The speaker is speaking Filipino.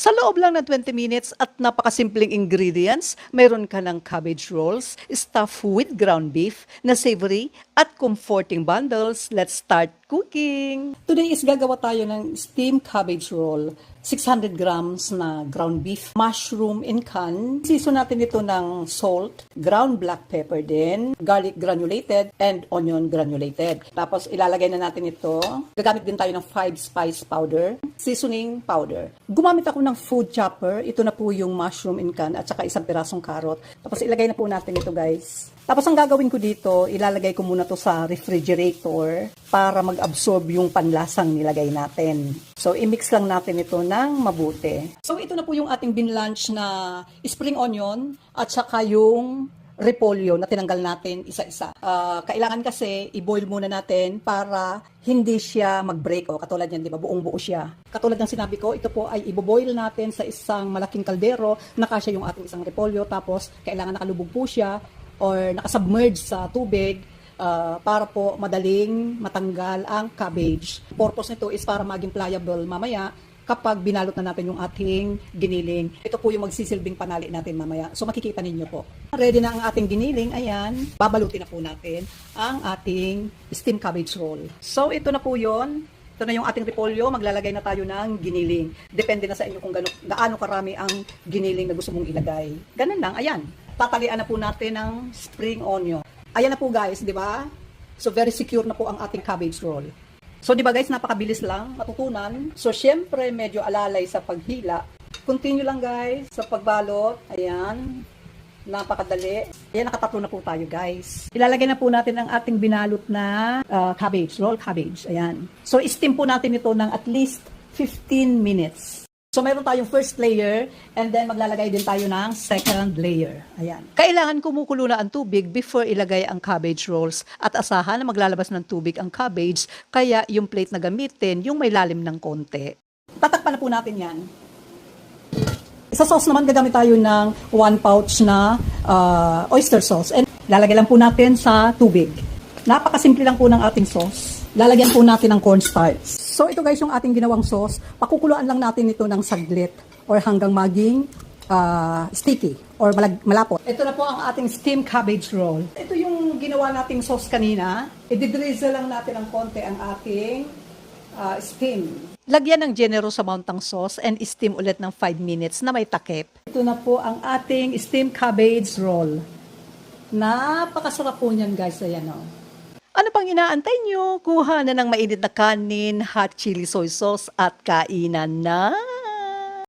Sa loob lang ng 20 minutes at napakasimpleng ingredients, mayroon ka ng cabbage rolls, stuffed with ground beef na savory at comforting bundles. Let's start cooking! Today is gagawa tayo ng steamed cabbage roll. 600 grams na ground beef, mushroom in can. Season natin ito ng salt, ground black pepper din, garlic granulated, and onion granulated. Tapos ilalagay na natin ito. Gagamit din tayo ng 5 spice powder, seasoning powder. Gumamit ako ng food chopper. Ito na po yung mushroom in can at saka isang pirasong carrot. Tapos ilagay na po natin ito, guys. Tapos ang gagawin ko dito, ilalagay ko muna to sa refrigerator para mag-absorb yung panlasang nilagay natin. So, i-mix lang natin ito ng mabuti. So, ito na po yung ating binlanch na spring onion at saka yung repolyo na tinanggal natin isa-isa. Kailangan kasi i-boil muna natin para hindi siya mag-break. Katulad yan, di ba? Buong-buo siya. Katulad ng sinabi ko, ito po ay i-boil natin sa isang malaking kaldero. Nakasya yung ating isang repolyo. Tapos, kailangan nakalubog po siya or nakasubmerge sa tubig para po madaling matanggal ang cabbage. Purpose nito is para maging pliable mamaya kapag binalot na natin yung ating giniling. Ito po yung magsisilbing panali natin mamaya. So makikita ninyo po. Ready na ang ating giniling. Ayan. Babalutin na po natin ang ating steamed cabbage roll. So ito na po yon. Ito na yung ating repolyo. Maglalagay na tayo ng giniling. Depende na sa inyo kung gaano karami ang giniling na gusto mong ilagay. Ganun lang. Ayan. Tatalian na po natin ng spring onion. Ayan na po, guys, di ba? So very secure na po ang ating cabbage roll. So di ba, guys, napakabilis lang matutunan. So syempre medyo alalay sa paghila. Continue lang, guys, sa pagbalot. Ayan. Napakadali. Ayan, nakatatlo na po tayo, guys. Ilalagay na po natin ang ating binalot na cabbage, roll cabbage. Ayan. So steam po natin ito ng at least 15 minutes. So, mayroon tayong first layer and then maglalagay din tayo ng second layer. Ayan. Kailangan kumukulo na ang tubig before ilagay ang cabbage rolls at asahan na maglalabas ng tubig ang cabbage kaya yung plate na gamitin yung may lalim ng konti. Tatakpan na po natin yan. Sa sauce naman gagamit tayo ng 1 pouch na oyster sauce and lalagay lang po natin sa tubig. Napakasimple lang po ng ating sauce. Lalagyan po natin ng cornstarch. So ito, guys, yung ating ginawang sauce. Pakukuluan lang natin ito ng saglit or hanggang maging sticky or malapot. Ito na po ang ating steamed cabbage roll. Ito yung ginawa nating sauce kanina. I-drizzle lang natin ng konti ang ating steam. Lagyan ng generous amount ng sauce and steam ulit ng 5 minutes na may takip. Ito na po ang ating steamed cabbage roll. Napakasarap po niyan, guys. Ayan, o. Ano pang inaantay nyo? Kuha na ng mainit na kanin, hot chili soy sauce at kainan na!